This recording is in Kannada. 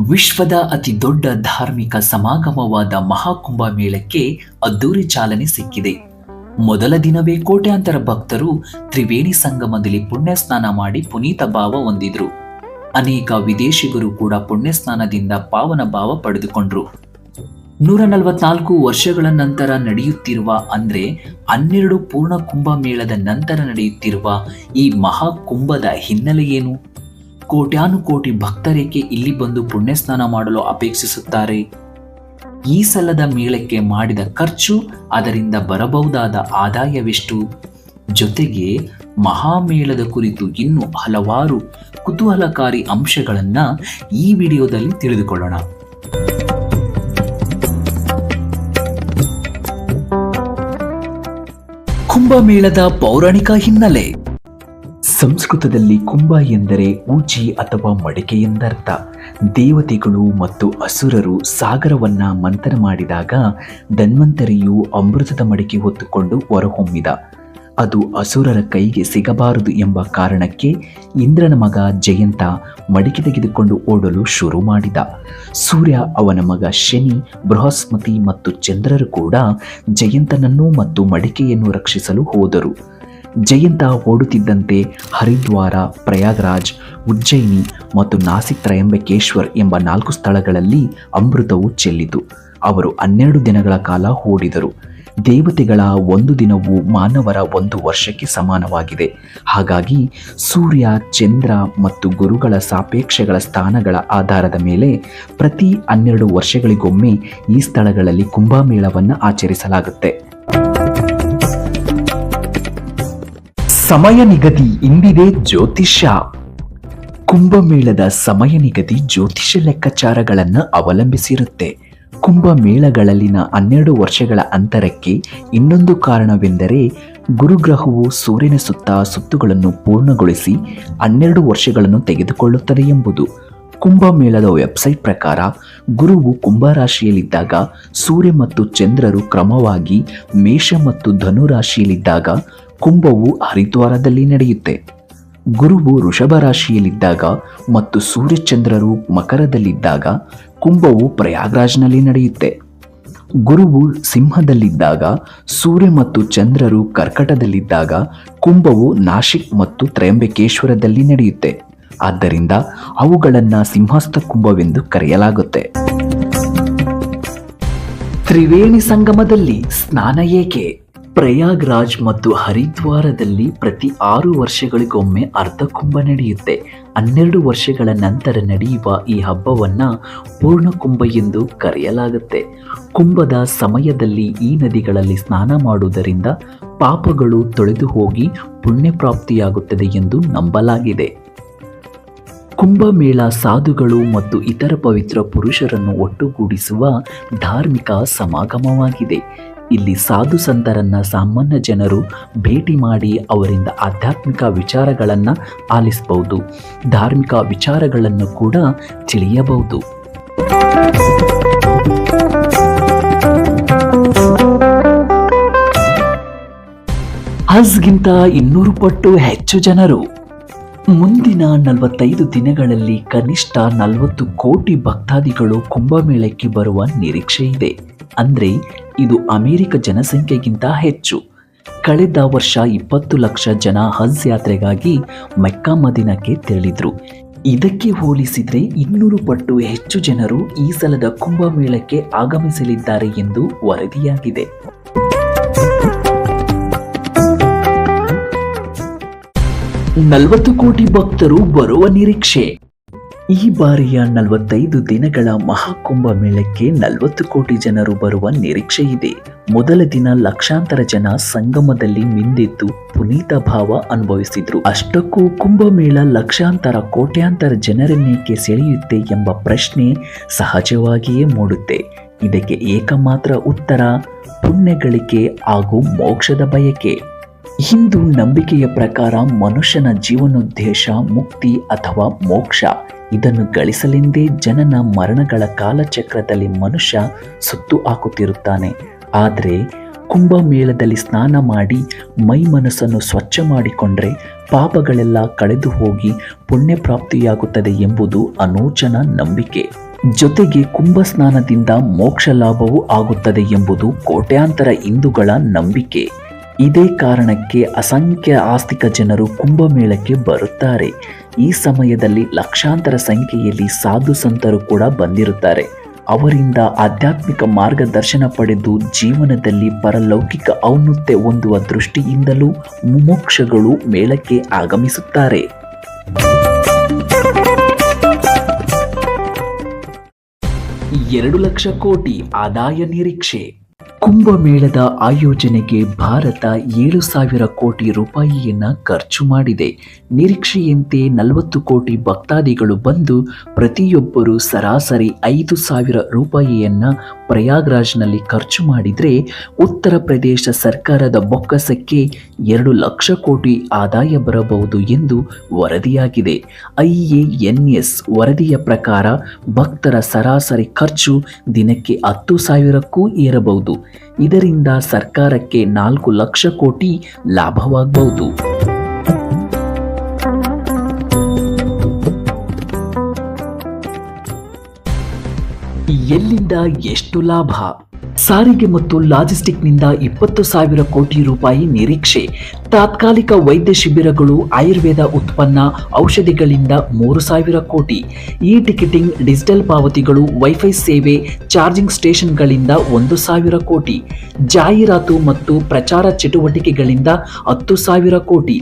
ವಿಶ್ವದ ಅತಿ ದೊಡ್ಡ ಧಾರ್ಮಿಕ ಸಮಾಗಮವಾದ ಮಹಾಕುಂಭ ಮೇಳಕ್ಕೆ ಅದ್ದೂರಿ ಚಾಲನೆ ಸಿಕ್ಕಿದೆ. ಮೊದಲ ದಿನವೇ ಕೋಟ್ಯಾಂತರ ಭಕ್ತರು ತ್ರಿವೇಣಿ ಸಂಗಮದಲ್ಲಿ ಪುಣ್ಯ ಸ್ನಾನ ಮಾಡಿ ಪುನೀತ ಭಾವ ಹೊಂದಿದ್ರು. ಅನೇಕ ವಿದೇಶಿಗರು ಕೂಡ ಪುಣ್ಯ ಸ್ನಾನದಿಂದ ಪಾವನ ಭಾವ ಪಡೆದುಕೊಂಡ್ರು. 144 ವರ್ಷಗಳ ನಂತರ ನಡೆಯುತ್ತಿರುವ ಅಂದ್ರೆ 12 ಪೂರ್ಣ ಕುಂಭ ಮೇಳದ ನಂತರ ನಡೆಯುತ್ತಿರುವ ಈ ಮಹಾಕುಂಭದ ಹಿನ್ನೆಲೆ ಏನು? ಕೋಟ್ಯಾನುಕೋಟಿ ಭಕ್ತರೇಕೆ ಇಲ್ಲಿ ಬಂದು ಪುಣ್ಯ ಸ್ನಾನ ಮಾಡಲು ಅಪೇಕ್ಷಿಸುತ್ತಾರೆ? ಈ ಸಲದ ಮೇಳಕ್ಕೆ ಮಾಡಿದ ಖರ್ಚು, ಅದರಿಂದ ಬರಬಹುದಾದ ಆದಾಯವೆಷ್ಟು? ಜೊತೆಗೆ ಮಹಾಮೇಳದ ಕುರಿತು ಇನ್ನೂ ಹಲವಾರು ಕುತೂಹಲಕಾರಿ ಅಂಶಗಳನ್ನ ಈ ವಿಡಿಯೋದಲ್ಲಿ ತಿಳಿದುಕೊಳ್ಳೋಣ. ಕುಂಭಮೇಳದ ಪೌರಾಣಿಕ ಹಿನ್ನೆಲೆ. ಸಂಸ್ಕೃತದಲ್ಲಿ ಕುಂಭ ಎಂದರೆ ಊಚಿ ಅಥವಾ ಮಡಿಕೆ ಎಂದರ್ಥ. ದೇವತೆಗಳು ಮತ್ತು ಅಸುರರು ಸಾಗರವನ್ನ ಮಂಥನ ಮಾಡಿದಾಗ ಧನ್ವಂತರಿಯು ಅಮೃತದ ಮಡಿಕೆ ಹೊತ್ತುಕೊಂಡು ಹೊರಹೊಮ್ಮಿದ. ಅದು ಅಸುರರ ಕೈಗೆ ಸಿಗಬಾರದು ಎಂಬ ಕಾರಣಕ್ಕೆ ಇಂದ್ರನ ಮಗ ಜಯಂತ ಮಡಿಕೆ ತೆಗೆದುಕೊಂಡು ಓಡಲು ಶುರು ಮಾಡಿದ. ಸೂರ್ಯ, ಅವನ ಮಗ ಶನಿ, ಬೃಹಸ್ಪತಿ ಮತ್ತು ಚಂದ್ರರು ಕೂಡ ಜಯಂತನನ್ನು ಮತ್ತು ಮಡಿಕೆಯನ್ನು ರಕ್ಷಿಸಲು ಹೋದರು. ಜಯಂತ ಓಡುತ್ತಿದ್ದಂತೆ ಹರಿದ್ವಾರ, ಪ್ರಯಾಗ್ರಾಜ್, ಉಜ್ಜಯಿನಿ ಮತ್ತು ನಾಸಿಕ್ ತ್ರಯಂಬಕೇಶ್ವರ್ ಎಂಬ 4 ಸ್ಥಳಗಳಲ್ಲಿ ಅಮೃತವು ಚೆಲ್ಲಿತು. ಅವರು 12 ದಿನಗಳ ಕಾಲ ಓಡಿದರು. ದೇವತೆಗಳ 1 ದಿನವು ಮಾನವರ 1 ವರ್ಷಕ್ಕೆ ಸಮಾನವಾಗಿದೆ. ಹಾಗಾಗಿ ಸೂರ್ಯ, ಚಂದ್ರ ಮತ್ತು ಗುರುಗಳ ಸಾಪೇಕ್ಷಗಳ ಸ್ಥಾನಗಳ ಆಧಾರದ ಮೇಲೆ ಪ್ರತಿ 12 ವರ್ಷಗಳಿಗೊಮ್ಮೆ ಈ ಸ್ಥಳಗಳಲ್ಲಿ ಕುಂಭಮೇಳವನ್ನು ಆಚರಿಸಲಾಗುತ್ತೆ. ಸಮಯ ನಿಗದಿ ಇಂದಿದೆ ಜ್ಯೋತಿಷ್ಯ. ಕುಂಭಮೇಳದ ಸಮಯ ನಿಗದಿ ಜ್ಯೋತಿಷ್ಯ ಲೆಕ್ಕಾಚಾರಗಳನ್ನು ಅವಲಂಬಿಸಿರುತ್ತೆ. ಕುಂಭಮೇಳಗಳಲ್ಲಿನ 12 ವರ್ಷಗಳ ಅಂತರಕ್ಕೆ ಇನ್ನೊಂದು ಕಾರಣವೆಂದರೆ ಗುರುಗ್ರಹವು ಸೂರ್ಯನ ಸುತ್ತ ಸುತ್ತುಗಳನ್ನು ಪೂರ್ಣಗೊಳಿಸಿ 12 ವರ್ಷಗಳನ್ನು ತೆಗೆದುಕೊಳ್ಳುತ್ತದೆ ಎಂಬುದು. ಕುಂಭಮೇಳದ ವೆಬ್ಸೈಟ್ ಪ್ರಕಾರ ಗುರುವು ಕುಂಭರಾಶಿಯಲ್ಲಿದ್ದಾಗ ಸೂರ್ಯ ಮತ್ತು ಚಂದ್ರರು ಕ್ರಮವಾಗಿ ಮೇಷ ಮತ್ತು ಧನು ರಾಶಿಯಲ್ಲಿದ್ದಾಗ ಕುಂಭವು ಹರಿದ್ವಾರದಲ್ಲಿ ನಡೆಯುತ್ತೆ. ಗುರುವು ವೃಷಭ ರಾಶಿಯಲ್ಲಿದ್ದಾಗ ಮತ್ತು ಸೂರ್ಯಚಂದ್ರರು ಮಕರದಲ್ಲಿದ್ದಾಗ ಕುಂಭವು ಪ್ರಯಾಗ್ರಾಜ್ನಲ್ಲಿ ನಡೆಯುತ್ತೆ. ಗುರುವು ಸಿಂಹದಲ್ಲಿದ್ದಾಗ ಸೂರ್ಯ ಮತ್ತು ಚಂದ್ರರು ಕರ್ಕಟದಲ್ಲಿದ್ದಾಗ ಕುಂಭವು ನಾಶಿಕ್ ಮತ್ತು ತ್ರಯಂಬಕೇಶ್ವರದಲ್ಲಿ ನಡೆಯುತ್ತೆ. ಆದ್ದರಿಂದ ಅವುಗಳನ್ನು ಸಿಂಹಸ್ಥ ಕುಂಭವೆಂದು ಕರೆಯಲಾಗುತ್ತೆ. ತ್ರಿವೇಣಿ ಸಂಗಮದಲ್ಲಿ ಸ್ನಾನ ಏಕೆ? ಪ್ರಯಾಗ್ರಾಜ್ ಮತ್ತು ಹರಿದ್ವಾರದಲ್ಲಿ ಪ್ರತಿ 6 ವರ್ಷಗಳಿಗೊಮ್ಮೆ ಅರ್ಧಕುಂಭ ನಡೆಯುತ್ತೆ. 12 ವರ್ಷಗಳ ನಂತರ ನಡೆಯುವ ಈ ಹಬ್ಬವನ್ನ ಪೂರ್ಣಕುಂಭ ಎಂದು ಕರೆಯಲಾಗುತ್ತೆ. ಕುಂಭದ ಸಮಯದಲ್ಲಿ ಈ ನದಿಗಳಲ್ಲಿ ಸ್ನಾನ ಮಾಡುವುದರಿಂದ ಪಾಪಗಳು ತೊಳೆದು ಹೋಗಿ ಪುಣ್ಯ ಪ್ರಾಪ್ತಿಯಾಗುತ್ತದೆ ಎಂದು ನಂಬಲಾಗಿದೆ. ಕುಂಭಮೇಳ ಸಾಧುಗಳು ಮತ್ತು ಇತರ ಪವಿತ್ರ ಪುರುಷರನ್ನು ಒಟ್ಟುಗೂಡಿಸುವ ಧಾರ್ಮಿಕ ಸಮಾಗಮವಾಗಿದೆ. ಇಲ್ಲಿ ಸಾಧು ಸಂತರನ್ನ ಸಾಮಾನ್ಯ ಜನರು ಭೇಟಿ ಮಾಡಿ ಅವರಿಂದ ಆಧ್ಯಾತ್ಮಿಕ ವಿಚಾರಗಳನ್ನು ಆಲಿಸಬಹುದು, ಧಾರ್ಮಿಕ ವಿಚಾರಗಳನ್ನು ಕೂಡ ತಿಳಿಯಬಹುದು. ಹಜ್ಗಿಂತ 200 ಪಟ್ಟು ಹೆಚ್ಚು ಜನರು. ಮುಂದಿನ 45 ದಿನಗಳಲ್ಲಿ ಕನಿಷ್ಠ 40 ಕೋಟಿ ಭಕ್ತಾದಿಗಳು ಕುಂಭಮೇಳಕ್ಕೆ ಬರುವ ನಿರೀಕ್ಷೆ ಇದೆ. ಅಂದ್ರೆ ಇದು ಅಮೆರಿಕ ಜನಸಂಖ್ಯೆಗಿಂತ ಹೆಚ್ಚು. ಕಳೆದ ವರ್ಷ 20 ಲಕ್ಷ ಜನ ಹಜ್ ಯಾತ್ರೆಗಾಗಿ ಮೆಕ್ಕಾ ಮದೀನಾಕ್ಕೆ ತೆರಳಿದ್ರು. ಇದಕ್ಕೆ ಹೋಲಿಸಿದ್ರೆ 200 ಪಟ್ಟು ಹೆಚ್ಚು ಜನರು ಈ ಸಲದ ಕುಂಭಮೇಳಕ್ಕೆ ಆಗಮಿಸಲಿದ್ದಾರೆ ಎಂದು ವರದಿಯಾಗಿದೆ. 40 ಕೋಟಿ ಭಕ್ತರು ಬರುವ ನಿರೀಕ್ಷೆ. ಈ ಬಾರಿಯ 45 ದಿನಗಳ ಮಹಾಕುಂಭ ಮೇಳಕ್ಕೆ 40 ಕೋಟಿ ಜನರು ಬರುವ ನಿರೀಕ್ಷೆ ಇದೆ. ಮೊದಲ ದಿನ ಲಕ್ಷಾಂತರ ಜನ ಸಂಗಮದಲ್ಲಿ ಮಿಂದೆದ್ದು ಪುನೀತ ಭಾವ ಅನುಭವಿಸಿದ್ರು. ಅಷ್ಟಕ್ಕೂ ಕುಂಭಮೇಳ ಲಕ್ಷಾಂತರ ಕೋಟ್ಯಾಂತರ ಜನರನ್ನೇಕೆ ಸೆಳೆಯುತ್ತೆ ಎಂಬ ಪ್ರಶ್ನೆ ಸಹಜವಾಗಿಯೇ ಮೂಡುತ್ತೆ. ಇದಕ್ಕೆ ಏಕಮಾತ್ರ ಉತ್ತರ ಪುಣ್ಯ ಗಳಿಕೆ ಹಾಗೂ ಮೋಕ್ಷದ ಬಯಕೆ. ಹಿಂದೂ ನಂಬಿಕೆಯ ಪ್ರಕಾರ ಮನುಷ್ಯನ ಜೀವನೋದ್ದೇಶ ಮುಕ್ತಿ ಅಥವಾ ಮೋಕ್ಷ. ಇದನ್ನು ಗಳಿಸಲೆಂದೇ ಜನನ ಮರಣಗಳ ಕಾಲಚಕ್ರದಲ್ಲಿ ಮನುಷ್ಯ ಸುತ್ತು ಹಾಕುತ್ತಿರುತ್ತಾನೆ. ಆದರೆ ಕುಂಭಮೇಳದಲ್ಲಿ ಸ್ನಾನ ಮಾಡಿ ಮೈ ಮನಸ್ಸನ್ನು ಸ್ವಚ್ಛ ಮಾಡಿಕೊಂಡ್ರೆ ಪಾಪಗಳೆಲ್ಲ ಕಳೆದು ಹೋಗಿ ಪುಣ್ಯ ಪ್ರಾಪ್ತಿಯಾಗುತ್ತದೆ ಎಂಬುದು ಅನೂಚನ ನಂಬಿಕೆ. ಜೊತೆಗೆ ಕುಂಭ ಸ್ನಾನದಿಂದ ಮೋಕ್ಷ ಲಾಭವೂ ಆಗುತ್ತದೆ ಎಂಬುದು ಕೋಟ್ಯಾಂತರ ಹಿಂದೂಗಳ ನಂಬಿಕೆ. ಇದೇ ಕಾರಣಕ್ಕೆ ಅಸಂಖ್ಯ ಆಸ್ತಿಕ ಜನರು ಕುಂಭಮೇಳಕ್ಕೆ ಬರುತ್ತಾರೆ. ಈ ಸಮಯದಲ್ಲಿ ಲಕ್ಷಾಂತರ ಸಂಖ್ಯೆಯಲ್ಲಿ ಸಾಧು ಸಂತರು ಕೂಡ ಬಂದಿರುತ್ತಾರೆ. ಅವರಿಂದ ಆಧ್ಯಾತ್ಮಿಕ ಮಾರ್ಗದರ್ಶನ ಪಡೆದು ಜೀವನದಲ್ಲಿ ಪರಲೌಕಿಕ ಔನ್ನತ್ಯ ಹೊಂದುವ ದೃಷ್ಟಿಯಿಂದಲೂ ಮುಮುಕ್ಷುಗಳು ಮೇಳಕ್ಕೆ ಆಗಮಿಸುತ್ತಾರೆ. 2 ಲಕ್ಷ ಕೋಟಿ ಆದಾಯ ನಿರೀಕ್ಷೆ. ಕುಂಭಮೇಳದ ಆಯೋಜನೆಗೆ ಭಾರತ 7,000 ಕೋಟಿ ರೂಪಾಯಿಯನ್ನ ಖರ್ಚು ಮಾಡಿದೆ. ನಿರೀಕ್ಷೆಯಂತೆ 40 ಕೋಟಿ ಭಕ್ತಾದಿಗಳು ಬಂದು ಪ್ರತಿಯೊಬ್ಬರು ಸರಾಸರಿ 5,000 ರೂಪಾಯಿಯನ್ನ ಪ್ರಯಾಗ್ರಾಜ್ನಲ್ಲಿ ಖರ್ಚು ಮಾಡಿದರೆ ಉತ್ತರ ಪ್ರದೇಶ ಸರ್ಕಾರದ ಬೊಕ್ಕಸಕ್ಕೆ 2 ಲಕ್ಷ ಕೋಟಿ ಆದಾಯ ಬರಬಹುದು ಎಂದು ವರದಿಯಾಗಿದೆ. IANS ವರದಿಯ ಪ್ರಕಾರ ಭಕ್ತರ ಸರಾಸರಿ ಖರ್ಚು ದಿನಕ್ಕೆ 10,000ಕ್ಕೂ ಏರಬಹುದು. ಇದರಿಂದ ಸರ್ಕಾರಕ್ಕೆ 4 ಲಕ್ಷ ಕೋಟಿ ಲಾಭವಾಗಬಹುದು. ಎಲ್ಲಿಂದ ಎಷ್ಟು ಲಾಭ? ಸಾರಿಗೆ ಮತ್ತು ಲಾಜಿಸ್ಟಿಕ್ನಿಂದ 20,000 ಕೋಟಿ ರೂಪಾಯಿ ನಿರೀಕ್ಷೆ. ತಾತ್ಕಾಲಿಕ ವೈದ್ಯ ಶಿಬಿರಗಳು, ಆಯುರ್ವೇದ ಉತ್ಪನ್ನ, ಔಷಧಿಗಳಿಂದ 3,000 ಕೋಟಿ. ಇ ಟಿಕೆಟಿಂಗ್, ಡಿಜಿಟಲ್ ಪಾವತಿಗಳು, ವೈಫೈ ಸೇವೆ, ಚಾರ್ಜಿಂಗ್ ಸ್ಟೇಷನ್ಗಳಿಂದ 1,000 ಕೋಟಿ. ಜಾಹೀರಾತು ಮತ್ತು ಪ್ರಚಾರ ಚಟುವಟಿಕೆಗಳಿಂದ 10,000 ಕೋಟಿ.